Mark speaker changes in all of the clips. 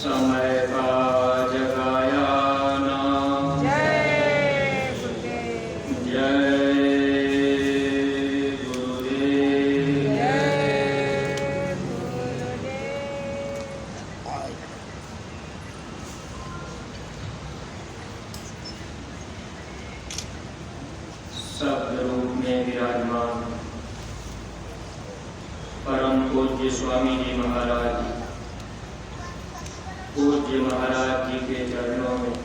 Speaker 1: समय का जगाया नाम।
Speaker 2: जय गुरुदेव।
Speaker 1: जय गुरुदेव।
Speaker 2: जय गुरुदेव।
Speaker 1: शब्द रूप में विराजमान परम पूज्य स्वामी जी महाराज जी, पूज्य महाराज जी के चरणों में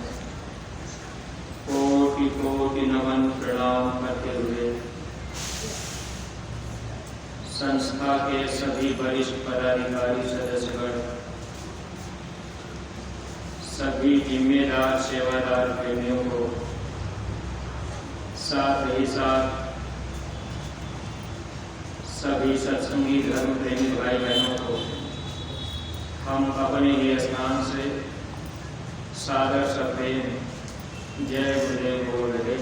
Speaker 1: कोटि कोटि नमन प्रणाम करते हुए संस्था के सभी वरिष्ठ पदाधिकारी सदस्यगण, सभी जिम्मेदार सेवादार प्रेमियों को, साथ ही साथ सभी सत्संगी धर्म प्रेमी भाई बहनों को हम अपने ही स्थान से सादर सप्रेम जय गुरुदेव बोल रहे।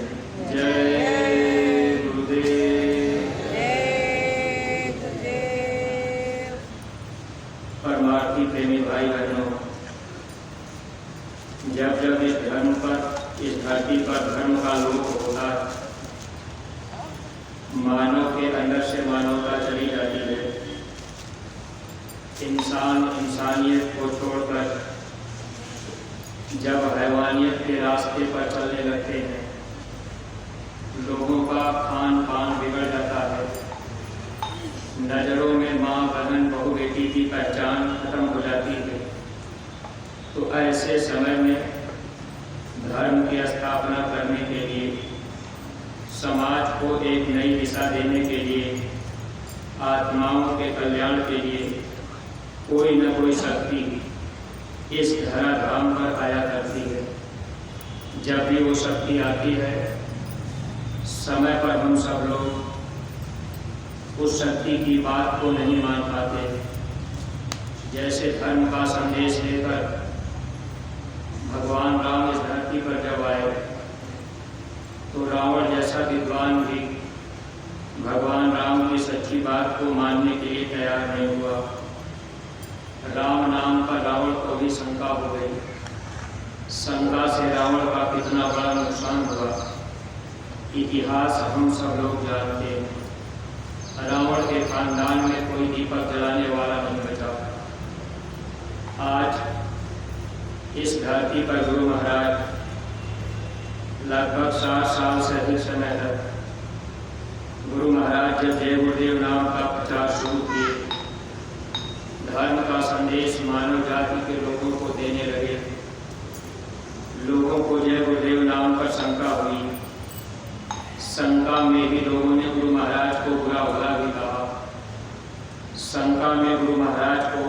Speaker 1: जय गुरुदेव।
Speaker 2: जय गुरुदेव।
Speaker 1: परमार्थी प्रेमी भाई बहनों, जब जब इस धर्म पर, इस धरती पर धर्म का लोप होता है, मानव के अंदर से मानवता चली जाती है, इंसान इंसानियत को छोड़कर जब हैवानियत के रास्ते पर चलने लगते हैं, लोगों का खान पान बिगड़ जाता है, नजरों में माँ बहन बहू बेटी की पहचान खत्म हो जाती है, तो ऐसे समय में धर्म की स्थापना करने के लिए, समाज को एक नई दिशा देने के लिए, आत्माओं के कल्याण के लिए कोई न कोई शक्ति इस धराधाम पर आया करती है। जब भी वो शक्ति आती है, समय पर हम सब लोग उस शक्ति की बात को नहीं मान पाते। जैसे धर्म का संदेश लेकर भगवान राम इस धरती पर जब आए, तो रावण जैसा विद्वान भी भगवान राम की सच्ची बात को मानने के लिए तैयार नहीं हुआ। राम नाम पर रावण को भी शंका हो गई। शंका से रावण का कितना बड़ा नुकसान हुआ, इतिहास हम सब लोग जानते हैं। रावण के खानदान में कोई दीपक जलाने वाला नहीं बचा। आज इस धरती पर गुरु महाराज लगभग 60 साल से अधिक समय तक गुरु महाराज जब जय गुरुदेव नाम का प्रचार शुरू किए, धर्म का संदेश मानव जाति के लोगों को देने लगे, लोगों को जय गुरुदेव नाम पर शंका हुई। शंका में भी लोगों ने गुरु महाराज को बुरा भला भी कहा। शंका में गुरु महाराज को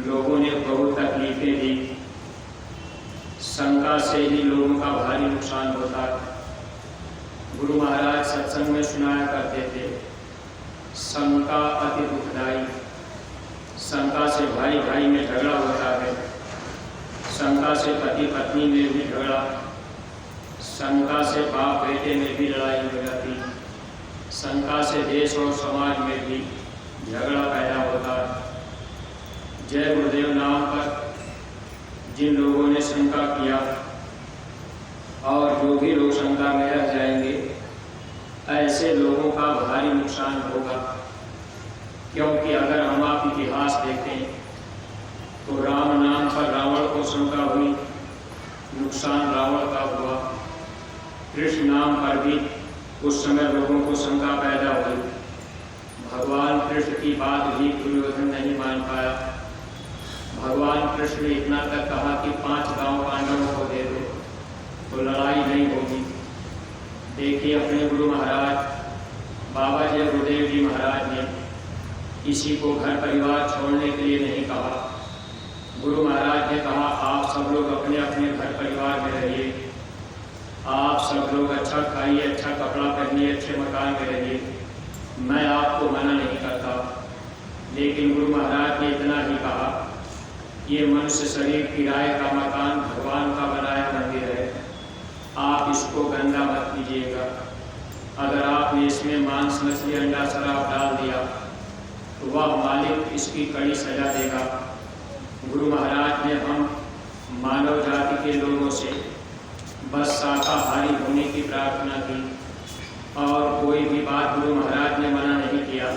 Speaker 1: लोगों ने बहुत तकलीफें दी। शंका से ही लोगों का भारी नुकसान होता है। गुरु महाराज सत्संग में सुनाया करते थे, शंका अति दुखदाई। शंका से भाई भाई में झगड़ा होता है, शंका से पति पत्नी में भी झगड़ा, शंका से बाप बेटे में भी लड़ाई हो जाती, शंका से देश और समाज में भी झगड़ा पैदा होता है। जय गुरुदेव नाम पर जिन लोगों ने शंका किया, और जो भी लोग शंका में रह जाएंगे, ऐसे लोगों का भारी नुकसान होगा। क्योंकि अगर हम आप इतिहास देखें तो राम नाम पर रावण को शंका हुई, नुकसान रावण का हुआ। कृष्ण नाम पर भी उस समय लोगों को शंका पैदा हुई। भगवान कृष्ण की बात भी दुर्योधन नहीं मान पाया। भगवान कृष्ण ने इतना तक कहा कि 5 गांव पांडवों को दे दो तो लड़ाई नहीं होगी। देखिए, अपने गुरु महाराज बाबा जय गुरुदेव जी महाराज ने किसी को घर परिवार छोड़ने के लिए नहीं कहा। गुरु महाराज ने कहा, आप सब लोग अपने अपने घर परिवार में रहिए, आप सब लोग अच्छा खाइए, अच्छा कपड़ा पहनिए, अच्छे मकान में रहिए, मैं आपको मना नहीं करता। लेकिन गुरु महाराज ने इतना ही कहा, ये मनुष्य शरीर किराए का मकान भगवान का बनाया मंदिर है, आप इसको गंदा मत कीजिएगा। अगर आपने इसमें मांस मछली अंडा शराब डाल दिया तो वह मालिक इसकी कड़ी सजा देगा। गुरु महाराज ने ने हम मानव जाति के लोगों से बस शाकाहारी होने की प्रार्थना की और कोई भी बात गुरु महाराज ने मना नहीं किया।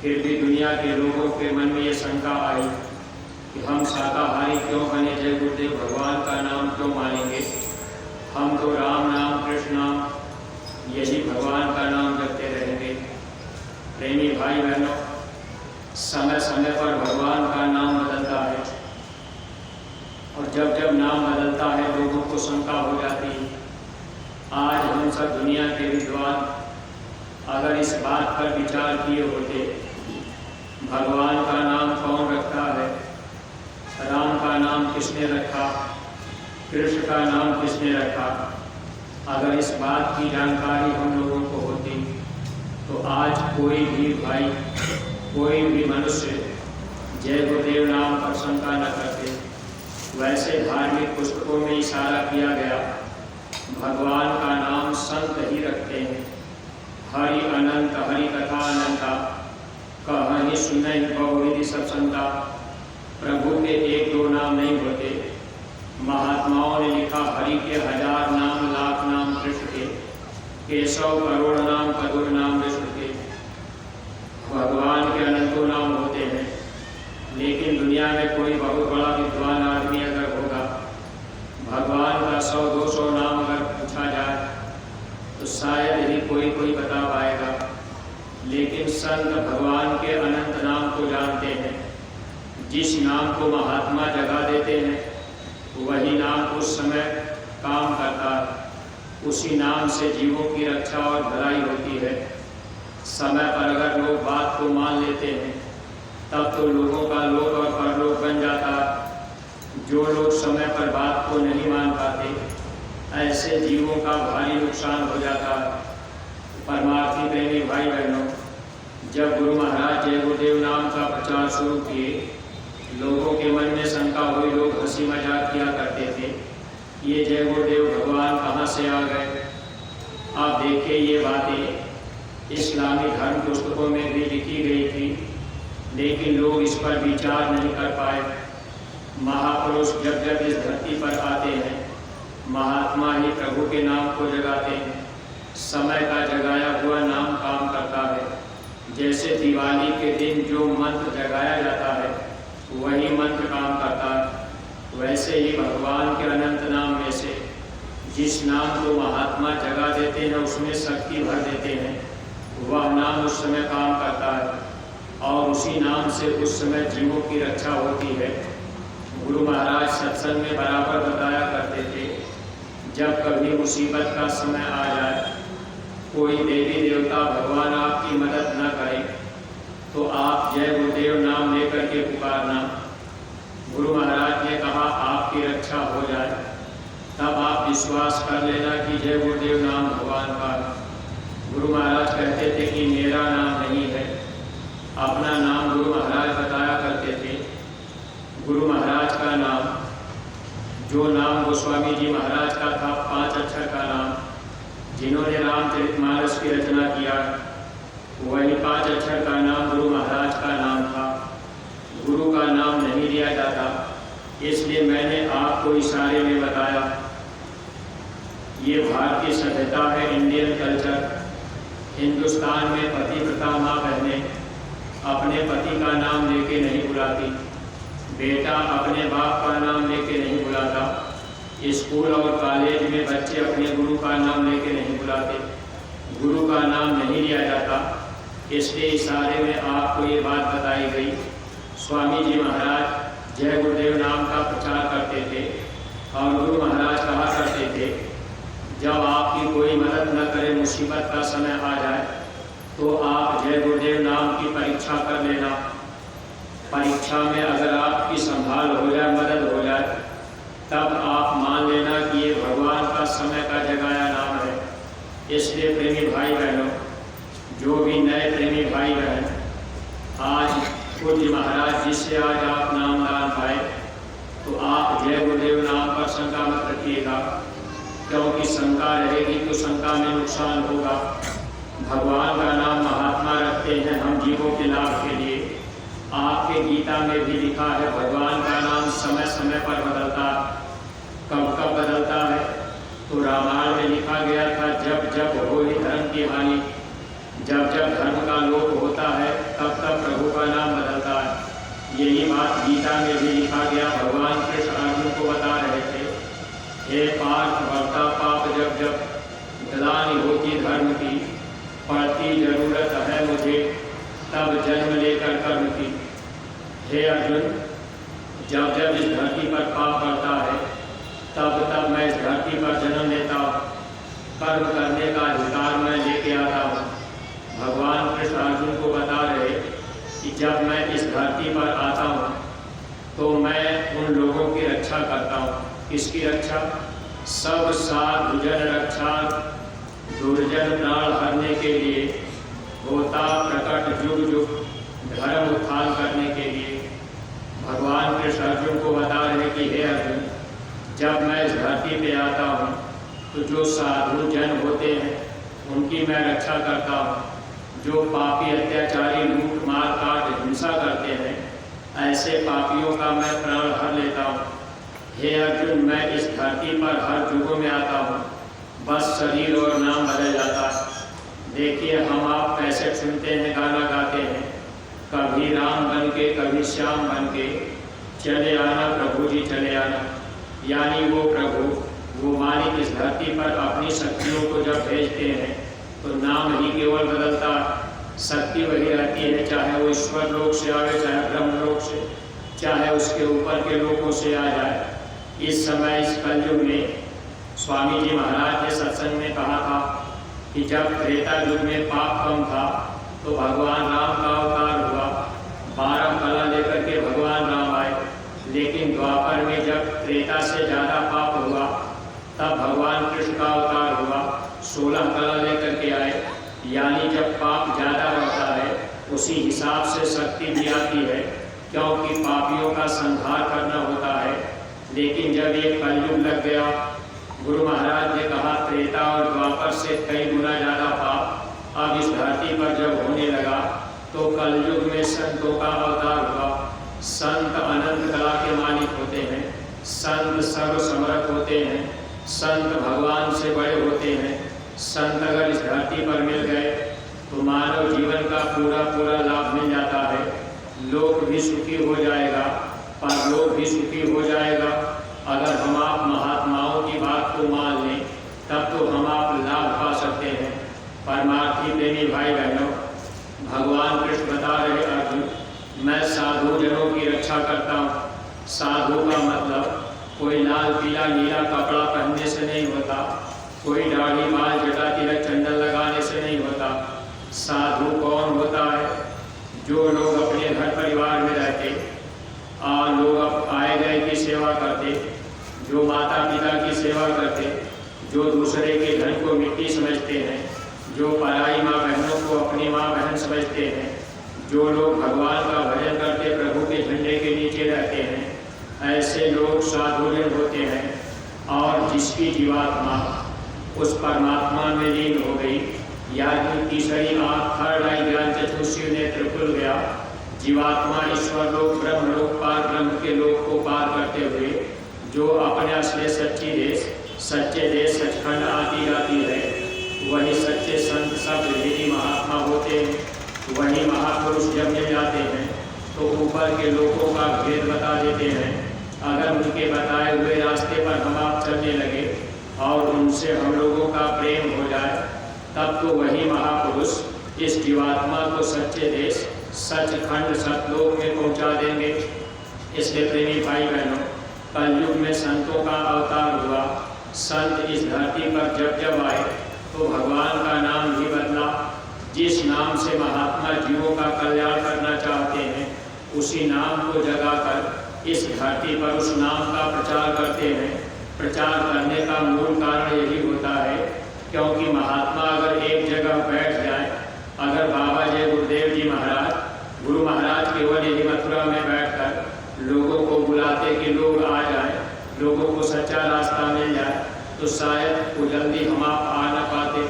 Speaker 1: फिर भी दुनिया के लोगों के मन में ये शंका आई कि हम शाकाहारी क्यों बने, जय गुरुदेव भगवान का नाम क्यों मानेंगे, हम तो राम नाम कृष्ण नाम यही भगवान का नाम जपते रहेंगे। प्रेमी भाई बहनों, समय समय पर भगवान का नाम बदलता है और जब जब नाम बदलता है लोगों को शंका हो जाती है। आज हम सब दुनिया के विद्वान अगर इस बात पर विचार किए होते भगवान का नाम कौन रखता है, राम का नाम किसने रखा, कृष्ण का नाम किसने रखा, अगर इस बात की जानकारी हम लोगों को होती तो आज कोई भी भाई, कोई भी मनुष्य जय गुरुदेव नाम पर शंका न करते। वैसे धार्मिक पुस्तकों में इशारा किया गया, भगवान का नाम संत ही रखते हैं। हरि अनंत हरि कथा अनंता, कहानी सुने बहुविधि सब संता। प्रभु के एक दो नाम नहीं होते। महात्माओं ने लिखा हरि के 1000 नाम, लाख नाम कृष्ण के, केशव करोड़ नाम, कदुर नाम विष्णु के। भगवान के अनंतों नाम होते हैं, लेकिन दुनिया में कोई बहुत बड़ा विद्वान आदमी अगर होगा, भगवान का 100-200 नाम अगर पूछा जाए तो शायद ही कोई बता पाएगा। लेकिन संत भगवान के अनंत नाम को जानते हैं। जिस नाम को महात्मा जगा देते हैं वही नाम उस समय काम करता है। उसी नाम से जीवों की रक्षा और भलाई होती है। समय पर अगर लोग बात को मान लेते हैं तब तो लोगों का लोक और परलोक बन जाता है। जो लोग समय पर बात को नहीं मान पाते, ऐसे जीवों का भारी नुकसान हो जाता है। परमार्थी प्रेमी भाई बहनों, जब गुरु महाराज जय गुरुदेव नाम का प्रचार शुरू किए, लोगों के मन में शंका हुई। लोग हंसी मजाक किया करते थे, ये जय गुरुदेव भगवान कहाँ से आ गए। आप देखिए, ये बातें इस्लामी धर्म पुस्तकों में भी लिखी गई थी, लेकिन लोग इस पर विचार नहीं कर पाए। महापुरुष जब जब इस धरती पर आते हैं, महात्मा ही प्रभु के नाम को जगाते हैं। समय का जगाया हुआ नाम काम करता है। जैसे दिवाली के दिन जो मंत्र जगाया जाता है वही मंत्र काम करता है, वैसे ही भगवान के अनंत नाम में से जिस नाम को महात्मा जगा देते हैं, उसमें शक्ति भर देते हैं, वह नाम उस समय काम करता है और उसी नाम से उस समय जीवों की रक्षा होती है। गुरु महाराज सत्संग में बराबर बताया करते थे, जब कभी मुसीबत का समय आ जाए, कोई देवी देवता भगवान आपकी मदद न करे तो आप जय गुरुदेव नाम लेकर के पुकारना। गुरु महाराज ने कहा आपकी रक्षा हो जाए, तब आप विश्वास कर लेना कि जय गुरुदेव नाम भगवान का। गुरु महाराज कहते थे कि मेरा नाम नहीं है, अपना नाम गुरु महाराज बताया करते थे। गुरु महाराज का नाम, जो नाम गोस्वामी जी महाराज का था, 5 अक्षर का नाम, जिन्होंने रामचरितमानस की रचना किया, वही 5 अक्षर का नाम गुरु महाराज का नाम था। गुरु का नाम नहीं लिया जाता, इसलिए मैंने आपको इशारे में बताया। ये भारतीय सभ्यता है, इंडियन कल्चर। हिंदुस्तान में पति प्रथा माँ बहनें अपने पति का नाम लेके नहीं बुलाती, बेटा अपने बाप का नाम लेके नहीं बुलाता, स्कूल और कॉलेज में बच्चे अपने गुरु का नाम लेके नहीं बुलाते, गुरु का नाम नहीं लिया जाता। इसलिए इशारे में आपको ये बात बताई गई। स्वामी जी महाराज जय गुरुदेव नाम का प्रचार करते थे और गुरु महाराज कहा करते थे, जब आपकी कोई मदद न करे, मुसीबत का समय आ जाए, तो आप जय गुरुदेव नाम की परीक्षा कर लेना। परीक्षा में अगर आपकी संभाल हो जाए, मदद हो जाए, तब आप मान लेना कि ये भगवान का समय का जगाया नाम है। इसलिए प्रेमी भाई बहनों, जो भी नए प्रेमी भाई बहन आज पूज्य महाराज जी से आज आप नाम दान पाए, तो आप जय गुरुदेव नाम पर शंका मत रखिएगा, क्योंकि शंका रहेगी तो शंका में नुकसान होगा। भगवान का नाम महात्मा रखते हैं हम जीवों के लाभ के लिए। आपके गीता में भी लिखा है, भगवान का नाम समय गीता में भी लिखा गया, भगवान कृष्ण अर्जुन को बता रहे थे, हे पार्थ, बढ़ता पाप जब जब ग्लानि होती धर्म की, पड़ती जरूरत है मुझे तब जन्म लेकर कर्म की। हे अर्जुन, जब जब इस धरती पर पाप बढ़ता है तब तब मैं इस धरती पर जन्म लेता हूँ, कर्म करने का अधिकार मैं लेके आता हूँ। भगवान कृष्ण अर्जुन को बता रहे कि जब मैं इस धरती पर आता हूँ तो मैं उन लोगों की रक्षा करता हूँ। किसकी रक्षा? सब साधु जन रक्षा, दुर्जन प्राण हरने के लिए, होता प्रकट जुग जुग धर्म उत्थान करने के लिए। भगवान कृष्ण अर्जुन को बता रहे कि हे अर्जुन, जब मैं इस धरती पे आता हूँ तो जो साधु जन होते हैं उनकी मैं रक्षा करता हूँ। जो पापी अत्याचारी लूट मार काट हिंसा करते हैं, ऐसे पापियों का मैं प्राण हर लेता हूँ। हे अर्जुन, मैं इस धरती पर हर युगों में आता हूँ, बस शरीर और नाम बदल जाता है। देखिए, हम आप कैसे सुनते हैं, गाना गाते हैं, कभी राम बन के कभी श्याम बन के, चले आना प्रभु जी चले आना। यानी वो प्रभु, वो मालिक इस धरती पर अपनी शक्तियों को जब भेजते हैं तो नाम ही केवल बदलता है, शक्ति वही रहती है, चाहे वो ईश्वर लोक से आवे, चाहे ब्रह्म लोक से, चाहे उसके ऊपर के लोगों से आ जाए। इस समय इस कलयुग में स्वामी जी महाराज ने सत्संग में कहा था कि जब त्रेता युग में पाप कम था तो भगवान राम का अवतार हुआ, 12 कला लेकर के भगवान राम आए। लेकिन द्वापर में जब त्रेता से ज़्यादा पाप हुआ तब भगवान कृष्ण का अवतार हुआ, 16 कला लेकर के आए। यानी जब पाप ज़्यादा रहता है उसी हिसाब से शक्ति भी आती है, क्योंकि पापियों का संहार करना होता है। लेकिन जब ये कलयुग लग गया, गुरु महाराज ने कहा त्रेता और द्वापर से कई गुना ज़्यादा पाप अब इस धरती पर जब होने लगा तो कलयुग में संतों का अवतार हुआ। संत अनंत कला के मालिक होते हैं, संत सर्व समर्थ होते हैं, संत भगवान से बड़े होते हैं। संत अगर इस धरती पर मिल गए तो मानव जीवन का पूरा पूरा लाभ मिल जाता है। लोक भी सुखी हो जाएगा, परलोक भी सुखी हो जाएगा। अगर हम आप महात्माओं की बात को मान लें तब तो हम आप लाभ पा सकते हैं। परमार्थी प्रेमी भाई बहनों, भगवान कृष्ण बता रहे अर्जुन, मैं साधु जनों की रक्षा करता हूँ। साधु का मतलब कोई लाल पीला नीला कपड़ा पहनने से नहीं होता, कोई दाढ़ी बाल जटा तिलक चंदन लगाने से नहीं होता। साधु कौन होता है? जो लोग अपने घर परिवार में रहते, लोग आए गए की सेवा करते, जो माता पिता की सेवा करते, जो दूसरे के धन को मिट्टी समझते हैं, जो पराई माँ बहनों को अपनी माँ बहन समझते हैं, जो लोग भगवान का भजन करते प्रभु के झंडे के नीचे रहते हैं, ऐसे लोग साधुजन होते हैं। और जिसकी जीवात्मा उस परमात्मा में लीन हो गई, यानी तीसरी आँख थर्ड आई ज्ञान चक्षुषी नेत्र खुल गया, जीवात्मा ईश्वर लोक ब्रह्म लोक पार ब्रह्म के लोक को पार करते हुए जो अपने असली सच्ची देश सच्चे देश सचखंड आती जाती है, वही सच्चे संत सब विधि महात्मा होते हैं। वही महापुरुष जब मिल जाते हैं तो ऊपर के लोगों का भेद बता देते हैं। अगर उनके बताए हुए रास्ते पर हम आप चलने लगे और उनसे हम लोगों का प्रेम हो जाए, तब तो वही महापुरुष इस जीवात्मा को सच्चे देश सचखंड सतलोक में पहुंचा देंगे। इसलिए प्रेमी भाई बहनों, कलयुग में संतों का अवतार हुआ। संत इस धरती पर जब जब आए तो भगवान का नाम भी बदला। जिस नाम से महात्मा जीवों का कल्याण करना चाहते हैं, उसी नाम को जगाकर इस धरती पर उस नाम का प्रचार करते हैं। प्रचार करने का मूल कारण यही होता है, क्योंकि महात्मा अगर एक जगह बैठ जाए, अगर बाबा जय गुरुदेव जी महाराज, गुरु महाराज केवल यही मथुरा में बैठकर लोगों को बुलाते कि लोग आ जाए, लोगों को सच्चा रास्ता मिल जाए, तो शायद वो जल्दी हम आप आ न पाते।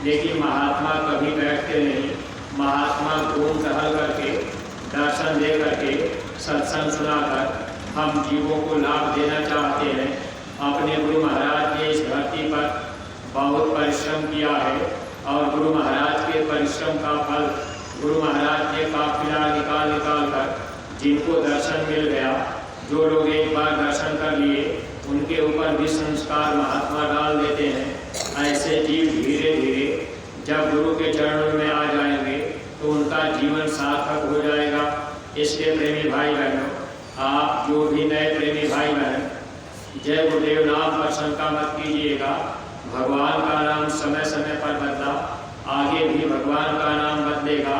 Speaker 1: लेकिन महात्मा कभी बैठते नहीं। महात्मा घूम टहल करके, दर्शन दे करके, सत्संग सुनाकर हम जीवों को लाभ देना चाहते हैं। अपने गुरु महाराज ने इस धरती पर बहुत परिश्रम किया है और गुरु महाराज के परिश्रम का फल गुरु महाराज ने काफिला निकाल कर जिनको दर्शन मिल गया, जो लोग एक बार दर्शन कर लिए उनके ऊपर भी संस्कार महात्मा डाल देते हैं। ऐसे जीव धीरे धीरे जब गुरु के चरणों में आ जाएंगे तो उनका जीवन सार्थक हो जाएगा। इसलिए प्रेमी भाई बहनों, आप जो भी नए प्रेमी भाई बहन जय गुरुदेव नाम पर शंका मत कीजिएगा। भगवान का नाम समय समय पर बदला, आगे भी भगवान का नाम बदलेगा,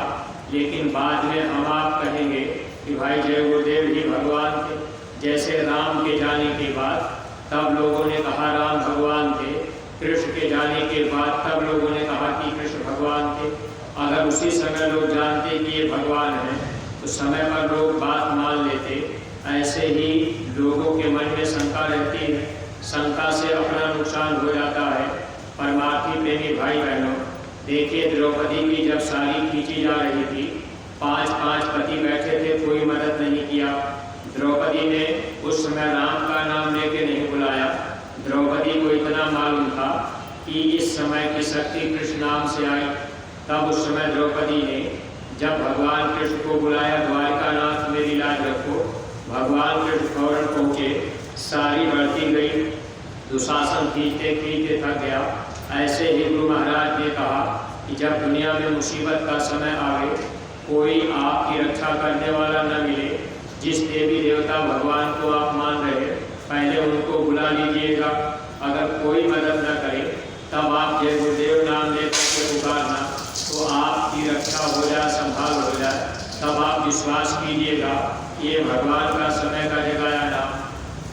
Speaker 1: लेकिन बाद में हम आप कहेंगे कि भाई जय गुरुदेव ही भगवान थे। जैसे राम के जाने के बाद तब लोगों ने कहा राम भगवान थे, कृष्ण के जाने के बाद तब लोगों ने कहा कि कृष्ण भगवान थे। अगर उसी समय लोग जानते कि ये भगवान हैं तो समय पर लोग बात मान लेते। ऐसे ही लोगों के मन में शंका रहती है, शंका से अपना नुकसान हो जाता है। परमार्थी प्रेमी भाई बहनों, देखिए द्रौपदी की जब साड़ी खींची जा रही थी, 5-5 पति बैठे थे, कोई मदद नहीं किया। द्रौपदी ने उस समय राम का नाम लेके नहीं बुलाया। द्रौपदी को इतना मालूम था कि इस समय की शक्ति कृष्ण नाम से आई। तब उस समय द्रौपदी ने जब भगवान कृष्ण को बुलाया, द्वारिका नाथ मेरी लाज रखो, भगवान कृष्ण फौरन पहुँचे, सारी बढ़ती गई, दुशासन खींचते खींचते थक गया। ऐसे ही गुरु महाराज ने कहा कि जब दुनिया में मुसीबत का समय आवे, कोई आपकी रक्षा करने वाला न मिले, जिस देवी देवता भगवान को आप मान रहे पहले उनको बुला लीजिएगा। अगर कोई मदद न करे तब आप जय गुरुदेव नाम लेकर के पुकारना, तो आपकी रक्षा हो जाए, संभाल हो जाए। तब आप विश्वास कीजिएगा ये भगवान का समय का जगाया नाम।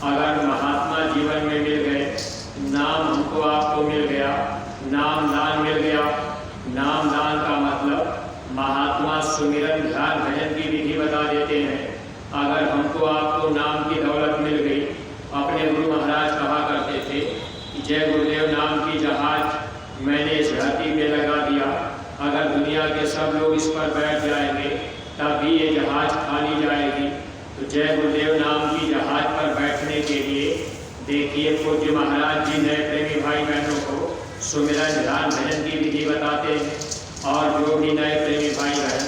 Speaker 1: अगर महात्मा जीवन में मिल गए, नाम हमको आपको मिल गया, नाम दान मिल गया। नाम दान का मतलब महात्मा सुमिरन ध्यान भजन की विधि बता देते हैं। अगर हमको आपको नाम की दौलत मिल गई, अपने गुरु महाराज कहा करते थे कि जय गुरुदेव नाम की जहाज मैंने इस धरती पे लगा दिया, अगर दुनिया के सब लोग इस पर बैठ जाएंगे तब भी ये जहाज खाली जाएगी। तो जय गुरुदेव नाम की जहाज पर बैठने के लिए देखिए पूज्य महाराज जी नए प्रेमी भाई बहनों को सुमिरन ध्यान भजन की विधि बताते हैं। और जो भी नए प्रेमी भाई बहन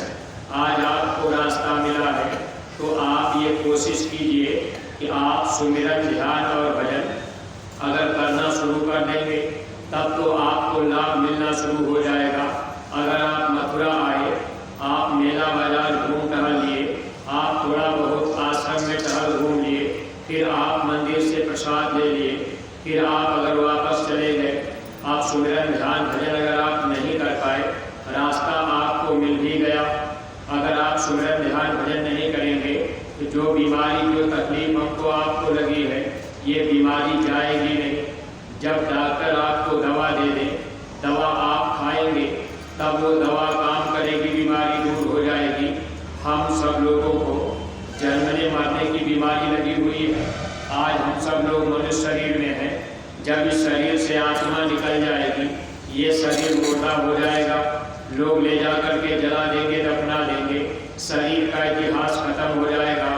Speaker 1: आज आपको रास्ता मिला है, तो आप ये कोशिश कीजिए कि आप सुमिरन ध्यान और भजन अगर करना शुरू कर देंगे तब तो आपको लाभ मिलना शुरू हो जाएगा। अगर आप मथुरा आए, आप मेला बाजार घूम टहल लिए, आप थोड़ा बहुत आश्रम में टहल घूम लिए, फिर आप मंदिर से प्रसाद ले लिए, फिर आप अगर वापस चले गए, आप सुमिरन ध्यान भजन अगर आप नहीं कर पाए, रास्ता आपको मिल भी गया। अगर आप सुमिरन ध्यान भजन नहीं करेंगे तो जो बीमारी, जो तकलीफ हमको आपको लगी है, ये बीमारी जाएगी नहीं। जब डॉक्टर आपको दवा दे दे, दवा आप खाएंगे तब वो दवा काम करेगी, बीमारी दूर हो जाएगी। हम सब लोगों को जन्मने मरने की बीमारी लगी हुई है। आज हम सब लोग मनुष्य शरीर में हैं, जब इस शरीर से आत्मा निकल जाएगी, ये शरीर मोटा हो जाएगा, लोग ले जा करके जला देंगे, दफना देंगे, शरीर का इतिहास खत्म हो जाएगा।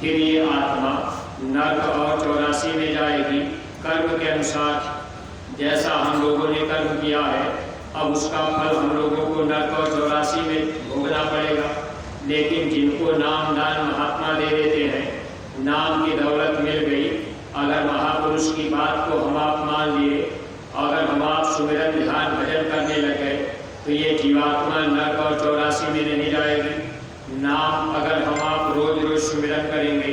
Speaker 1: फिर ये आत्मा नर्क और 84 में जाएगी। कर्म के अनुसार जैसा हम लोगों ने कर्म किया है, अब उसका फल हम लोगों को नर्क और 84 में भोगना पड़ेगा। लेकिन जिनको नाम दान महात्मा दे देते हैं, नाम की दौलत मिल गई, अगर महापुरुष की बात को हम आप मान लिए, अगर हम आप सुमिरन ध्यान भजन करने लगे, तो ये जीवात्मा नर्क और 84 में नहीं जाएगी। नाम अगर हम आप रोज रोज सुमिरन करेंगे,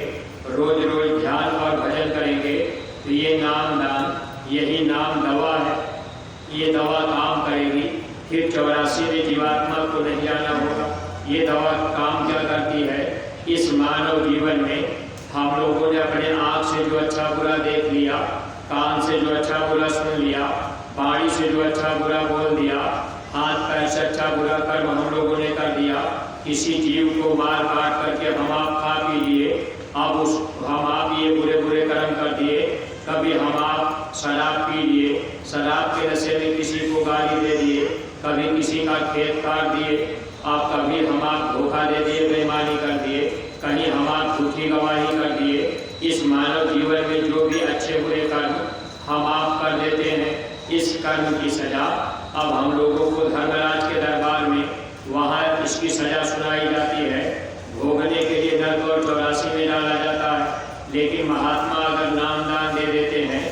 Speaker 1: रोज रोज ध्यान और भजन करेंगे, तो ये नाम दान, यही नाम दवा है, ये दवा काम करेगी। फिर 84 में जीवात्मा को नहीं जाना होगा। ये दवा काम क्या करती है? इस मानव जीवन में हम लोगों ने अपने आँख से जो अच्छा बुरा देख लिया, कान से जो अच्छा बुरा सुन लिया, वाणी से जो अच्छा बुरा बोल दिया, हाथ पैर से अच्छा बुरा कर्म हम लोगों ने कर दिया, किसी जीव को मार काट करके हम आप खा पी लिए, अब उस हम आप ये बुरे बुरे कर्म कर दिए। कभी हम आप शराब पी लिए, शराब के नशे में किसी को गाली दे दिए, कभी किसी का खेत काट दिए, आप कभी हम आप धोखा दे दिए, बेईमानी कर दिए, कहीं हम आप झूठी गवाही कर दिए। इस मानव जीवन में जो भी अच्छे बुरे कर्म हम आप कर देते हैं, इस कर्म की सजा अब हम लोगों को धर्मराज के दरबार में वहाँ इसकी सजा सुनाई जाती है। भोगने के लिए नर्क और बाद नाम दान दे देते हैं।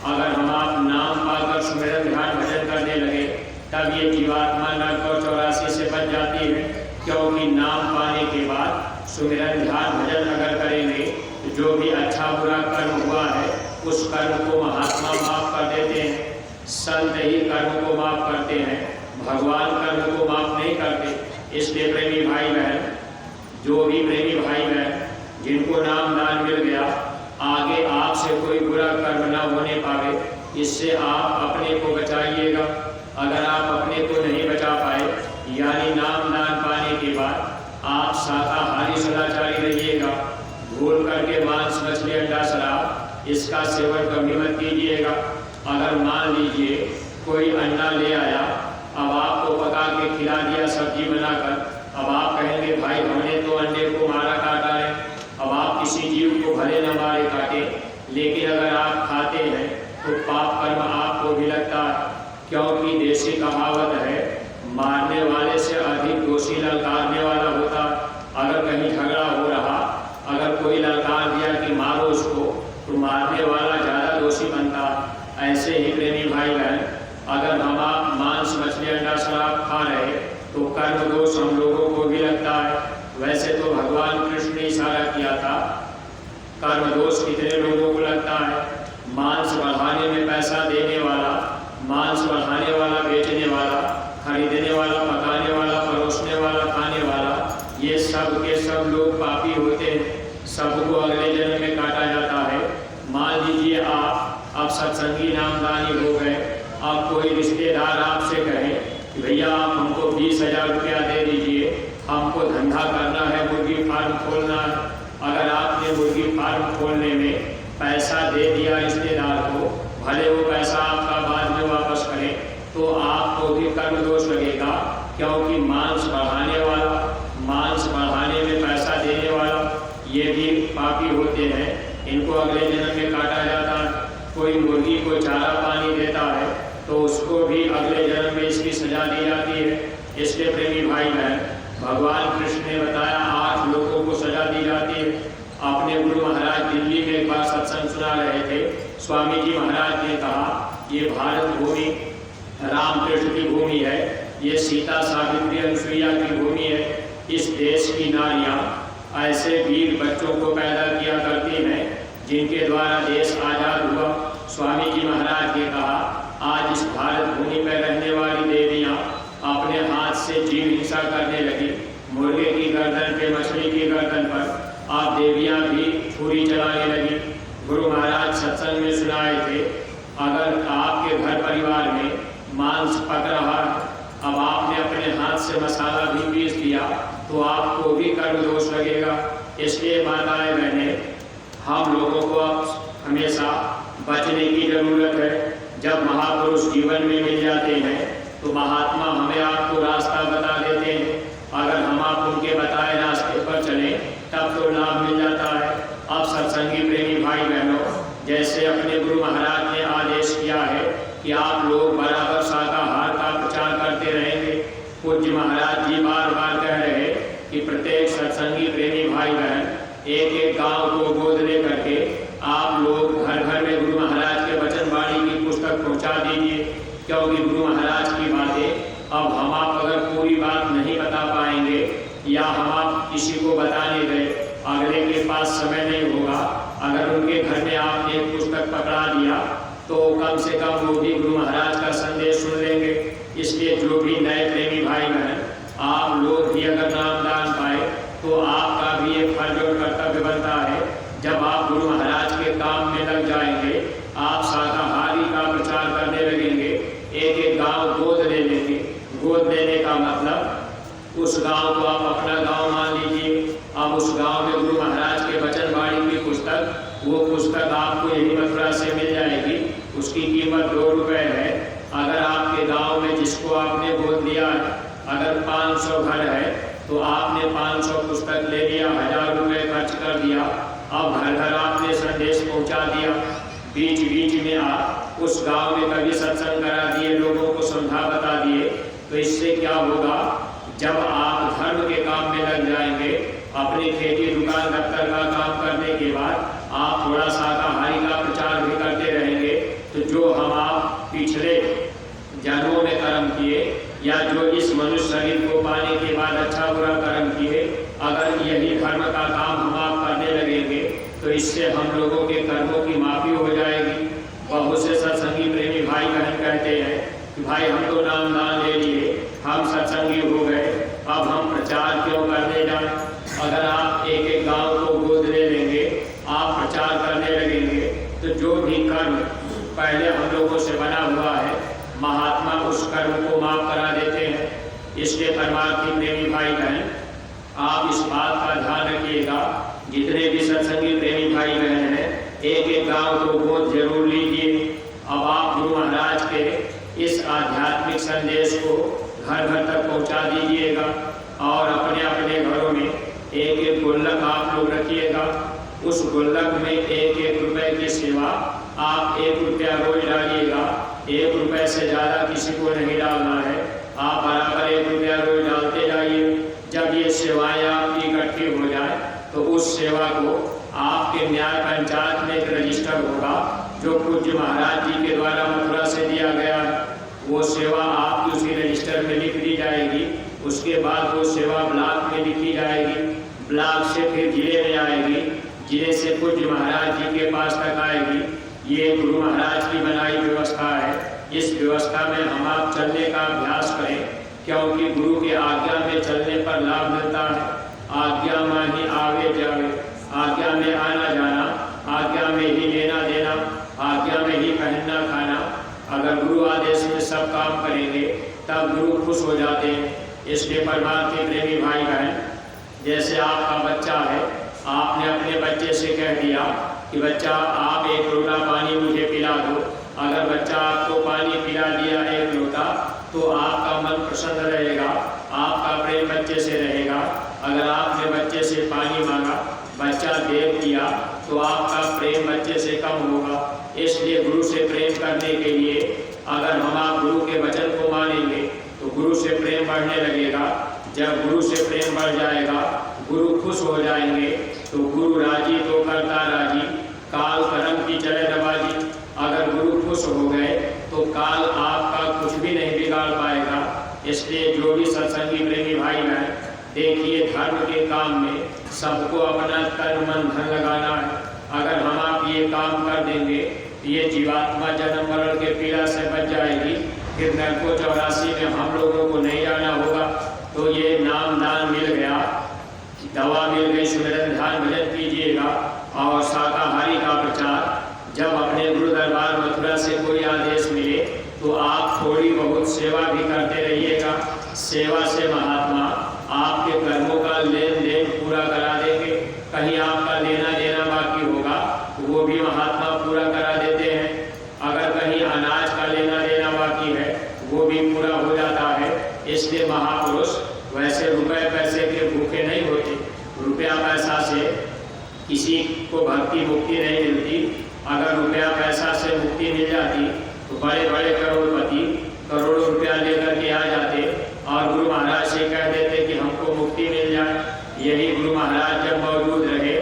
Speaker 1: अगर हम आप नाम पाकर सुमिरन ध्यान भजन करने लगे तब ये जीवात्मा नरक और 84 से बच जाती है, क्योंकि नाम पाने के बाद सुमिरन ध्यान भजन अगर करेंगे तो जो भी अच्छा बुरा कर्म हुआ है उस कर्म को महात्मा माफ कर देते हैं। संत ही कर्म को माफ करते हैं, भगवान कर्म को माफ नहीं करते। इसलिए प्रेमी भाई बहन, जो भी प्रेमी भाई बहन जिनको नाम दान मिल गया, आगे आपसे कोई बुरा कर्म न होने पावे, इससे आप अपने को बचाइएगा। अगर आप अपने को नहीं बचा पाए, यानी नाम दान पाने के बाद आप शाकाहारी सदाचारी रहिएगा। भूल करके मांस मछली अंडा शराब इसका सेवन कभी मत कीजिएगा। अगर मान लीजिए कोई अंडा ले आया, अब आपको पका के खिला दिया सब्जी बनाकर, अब आप कहेंगे भाई हमने तो अंडे को मारा काटा है। अब आप किसी जीव को भले न मारे काटे, लेकिन अगर आप खाते हैं तो पाप कर्म आपको भी लगता है, क्योंकि देसी कहावत है मारने वाले से अधिक दोषी ललकारने वाला होता। अगर कहीं झगड़ा हो रहा, अगर कोई ललकार दिया कि मारो उसको, तो मारने वाला ज़्यादा दोषी बनता। ऐसे ही प्रेमी भाई बहन, अगर हम आप मांस मछली अंडा शराब खा रहे तो कर्म दोष हम लोगों को भी लगता है। वैसे तो भगवान कृष्ण ने इशारा किया था, कर्म दोष कितने लोगों को लगता है। मांस बढ़ाने में पैसा देने वाला, मांस बढ़ाने वाला, बेचने वाला, खरीदने वाला, पकाने वाला, परोसने वाला, खाने वाला, ये सब के सब लोग पापी होते हैं। सबको अगले जन्म में काटा जाता है। मान लीजिए आप अब सत्संगी नामदानी हो गए, अब कोई रिश्तेदार आपसे कहे कि भैया आप हमको 20,000 रुपया दे दीजिए, हमको धंधा करना है, मुर्गी फार्म खोलना है। अगर आपने मुर्गी फार्म खोलने में पैसा दे दिया रिश्तेदार को, भले वो पैसा आपका बाद में वापस करे, तो आपको भी कर्म दोष लगेगा, क्योंकि मांस बढ़ाने वाला, मांस बढ़ाने में पैसा देने वाला, ये भी पापी होते हैं। इनको अगले जन्म में काटा जाता है। कोई मुर्गी को चारा पानी देता है तो उसको भी अगले जन्म में इसकी सजा दी जाती है। इसलिए प्रेमी भाई बहन, भगवान कृष्ण ने बताया 8 लोगों को सजा दी जाती है। अपने गुरु महाराज दिल्ली में एक बार सत्संग सुना रहे थे। स्वामी जी महाराज ने कहा, ये भारत भूमि रामकृष्ण की भूमि है, ये सीता सावित्री अनुसुईया की भूमि है। इस देश की नारियां ऐसे वीर बच्चों को पैदा किया करती हैं जिनके द्वारा देश आज़ाद हुआ। स्वामी जी महाराज ने कहा, आज इस भारत भूमि पर रहने वाली देवियां अपने हाथ से जीव हिंसा करने लगी। मुर्गे की गर्दन पे, मछली की गर्दन पर आप देवियां भी छुरी चलाने लगी। गुरु महाराज सत्संग में सुनाए थे, अगर आपके घर परिवार में मांस पक रहा है, अब आपने अपने हाथ से मसाला भी पीस दिया, तो आपको भी कर्म दोष लगेगा। इसलिए माताएं बहनें, हम लोगों को अब हमेशा बचने की जरूरत है। जब महापुरुष जीवन में मिल जाते हैं तो महात्मा हमें आपको रास्ता बता देते हैं। अगर हम आप उनके बताए रास्ते पर चलें तब तो लाभ मिल जाता है। अब सत्संगी प्रेमी भाई बहनों, जैसे अपने गुरु महाराज ने आदेश किया है कि आप लोग बराबर शाकाहार का प्रचार करते रहेंगे। पूज्य महाराज जी बार बार कह रहे कि प्रत्येक सत्संगी प्रेमी भाई बहन एक एक गांव को गोद ले करके आप लोग घर घर में गुरु महाराज के वचन वाणी की पुस्तक पहुंचा दीजिए, क्योंकि गुरु महाराज की बातें अब हम आप अगर पूरी बात नहीं बता पाएंगे या हम आप किसी को बताने गए, अगले के पास समय नहीं होगा। अगर उनके घर में आपने एक पुस्तक पकड़ा दिया तो कम से कम वो भी गुरु महाराज का संदेश सुन लेंगे। इसलिए जो भी नए प्रेमी भाई बहन, आप लोग भी अगर नाम दान पाए तो आपका भी एक फर्ज और कर्तव्य बनता है। जब आप गुरु महाराज के काम में लग जाएंगे, आप शाकाहारी का प्रचार करने लगेंगे, एक एक गांव गोद ले लेंगे। गोद लेने का मतलब उस गांव को आप अपना गांव मान लीजिए। अब उस गांव में गुरु महाराज के वचन वाणी की पुस्तक, वो पुस्तक आपको यही मथुरा से मिल जाएगी। उसकी कीमत 2 रुपये है। अगर आपके गांव में जिसको आपने गोद लिया है, अगर 500 घर है तो आपने 500 पुस्तक ले लिया, 1000 रुपये खर्च कर दिया। अब घर घर आपने संदेश पहुंचा दिया। बीच बीच में आप उस गांव में कभी सत्संग करा दिए, लोगों को समझा बता दिए, तो इससे क्या होगा, जब आप धर्म के काम में लग जाएंगे, अपनी खेती दुकान दफ्तर का काम करने के बाद आप थोड़ा शाकाहारी का लगेंगे तो जो भी कर्म पहले हम लोगों से बना हुआ है महात्मा उस कर्म को माफ करा देते हैं। इसलिए परमार्थी प्रेमी भाई बहन, आप इस बात का ध्यान रखिएगा, जितने भी सत्संगी प्रेमी भाई बहन हैं, एक एक गांव को गोद जरूर लीजिए। अब आप गुरु महाराज के इस आध्यात्मिक संदेश को घर घर तक पहुंचा दीजिएगा और अपने अपने घरों में एक एक गुल्लक आप लोग रखिएगा। उस गुल्लक में एक एक रुपए की सेवा आप 1 रुपया रोज डालिएगा। 1 रुपए से ज़्यादा किसी को नहीं डालना है, आप बराबर 1 रुपया रोज डालते जाइए। जब ये सेवाएं आपकी इकट्ठी हो जाए तो उस सेवा को आपके न्याय पंचायत में एक रजिस्टर होगा जो पूज्य महाराज जी के द्वारा मथुरा से दिया गया है। वो सेवा आपकी उसी रजिस्टर में लिख दी जाएगी। उसके बाद वो सेवा ब्लॉक में लिखी जाएगी, ब्लॉक से फिर जिले में आएगी, जिले से पूज्य महाराज जी के पास तक आएगी। ये गुरु महाराज की बनाई व्यवस्था है। इस व्यवस्था में हम आप चलने का अभ्यास करें, क्योंकि गुरु के आज्ञा में चलने पर लाभ मिलता है। आज्ञा में ही आवे जावे, आज्ञा में आना जाना, आज्ञा में ही लेना देना, आज्ञा में ही पहनना खाना। अगर गुरु आदेश में सब काम करेंगे तब गुरु खुश हो जाते हैं। इसलिए परमार्थी प्रेमी भाई बहन, जैसे आपका बच्चा है, आपने अपने बच्चे से कह दिया कि बच्चा आप 1 लोटा पानी मुझे पिला दो। अगर बच्चा आपको पानी पिला दिया 1 लोटा तो आपका मन प्रसन्न रहेगा, आपका प्रेम बच्चे से रहेगा। अगर आपने बच्चे से पानी मांगा, बच्चा दे दिया तो आपका प्रेम बच्चे से कम होगा। इसलिए गुरु से प्रेम करने के लिए अगर हम आप गुरु के वचन को मानेंगे तो गुरु से प्रेम बढ़ने लगेगा। जब गुरु से प्रेम बढ़ जाएगा, गुरु खुश हो जाएंगे तो गुरु राजी तो करता राजी, काल करम की चले नवाजी। अगर गुरु खुश हो गए तो काल आपका कुछ भी नहीं बिगाड़ पाएगा। इसलिए जो भी सत्संगी प्रेमी भाई बहन, देखिए धर्म के काम में सबको अपना तन मन धन लगाना है। अगर हम आप ये काम कर देंगे तो ये जीवात्मा जन्म मरण के पीड़ा से बच जाएगी। फिर नरको 84 में हम लोगों को नहीं जाना होगा। तो ये नाम दान मिल गया, दवा मिल गई, सुमिरन ध्यान भजन कीजिएगा और शाकाहारी का प्रचार। जब अपने गुरु दरबार मथुरा से कोई आदेश मिले तो आप थोड़ी बहुत सेवा भी करते रहिएगा। सेवा से महात्मा आपके कर्मों का लेन देन पूरा करा देंगे। कहीं आपका लेना देना बाकी होगा तो वो भी महात्मा पूरा करा देते हैं। अगर कहीं अनाज का लेना देना बाकी है वो भी पूरा हो जाता है। इसलिए महापुरुष वैसे रुपए पैसे के भूखे नहीं होते। रुपया पैसा से किसी को भक्ति मुक्ति नहीं मिलती। अगर रुपया पैसा से मुक्ति मिल जाती तो बड़े बड़े करोड़पति करोड़ों रुपया लेकर के आ जाते और गुरु महाराज से कह देते कि हमको मुक्ति मिल जाए। यही गुरु महाराज जब मौजूद रहे,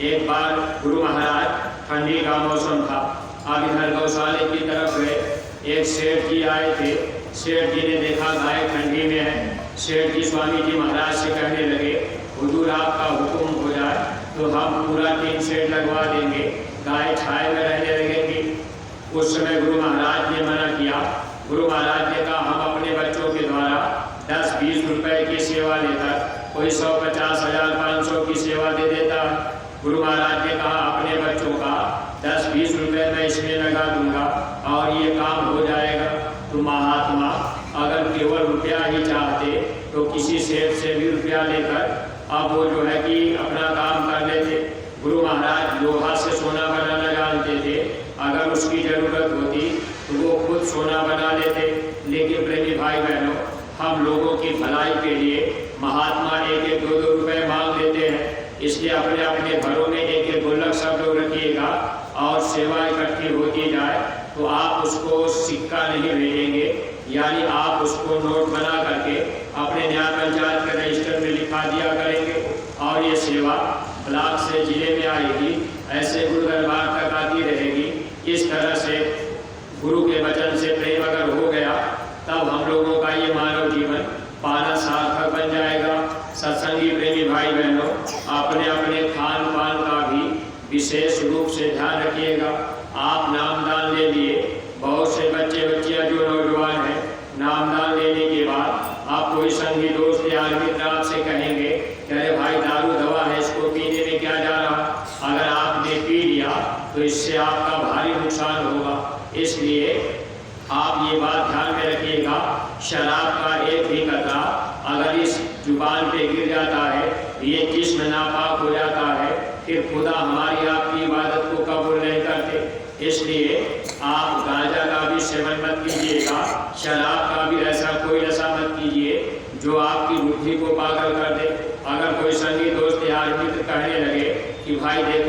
Speaker 1: एक बार गुरु महाराज, ठंडी का मौसम था, अब इधर गौशाले की तरफ गए। एक सेठ जी आए थे। सेठ जी ने देखा गाय ठंडी में है। सेठ जी स्वामी जी महाराज से कहने लगे, हुजूर आपका हुक्म हो जाए तो हम पूरा 3 सेट लगवा देंगे, गाय छाए में रहने लगेंगी। उस समय गुरु महाराज ने मना किया। गुरु महाराज ने कहा हम अपने बच्चों के द्वारा 10-20 रुपए की सेवा लेकर कोई 100-50,000-500 की सेवा दे देता। गुरु महाराज ने कहा अपने बच्चों का 10-20 रुपए मैं इसमें लगा दूंगा और ये काम हो जाएगा। तो महात्मा अगर केवल रुपया ही चाहते तो किसी सेठ से भी रुपया लेकर अब वो जो है कि अपना काम कर लेते। गुरु महाराज लोहा से सोना बनाना जानते थे। अगर उसकी जरूरत होती तो वो खुद सोना बना लेते। लेकिन प्रेमी भाई बहनों, हम लोगों की भलाई के लिए महात्मा 1-1, 2-2 रुपए मांग लेते हैं। इसलिए अपने अपने घरों में 1-1 गुल्लक सब लोग रखिएगा और सेवा इकट्ठी होती जाए तो आप उसको सिक्का नहीं भेजेंगे, यानी आप उसको नोट बना करके अपने न्याय पंचायत के रजिस्टर में लिखा दिया करेंगे और ये सेवा ब्लॉक से जिले में आएगी, ऐसे गुरु दरबार तक आती रहेगी। इस तरह से गुरु के वचन से प्रेम अगर हो गया तब हम लोगों का ये मानव जीवन पाना सार्थक बन जाएगा। सत्संगी प्रेमी भाई बहनों, अपने अपने खान पान का भी विशेष रूप से ध्यान रखिएगा। आप नामदान ले लिए, बहुत से बच्चे बच्चियां जो नौजवान हैं, नामदान लेने के बाद आप कोई संगी दोस्त या मित्र आपसे कहेंगे कि अरे भाई दारू दवा है, इसको पीने में क्या जा रहा। अगर आपने पी लिया तो इससे आपका भारी नुकसान होगा। इसलिए आप ये बात ध्यान में रखिएगा, शराब का एक भी कतरा अगर इस जुबान पे गिर जाता है, ये जिस्म नापाक हो जाता है, फिर खुदा हमारी आपकी इबादत को कबूल नहीं करते। इसलिए आप गांजा का भी सेवन मत कीजिएगा, शराब का भी ऐसा कोई नशा मत कीजिए जो आपकी बुद्धि को पागल कर दे। अगर कोई संगी दोस्त या मित्र कहने लगे कि भाई देख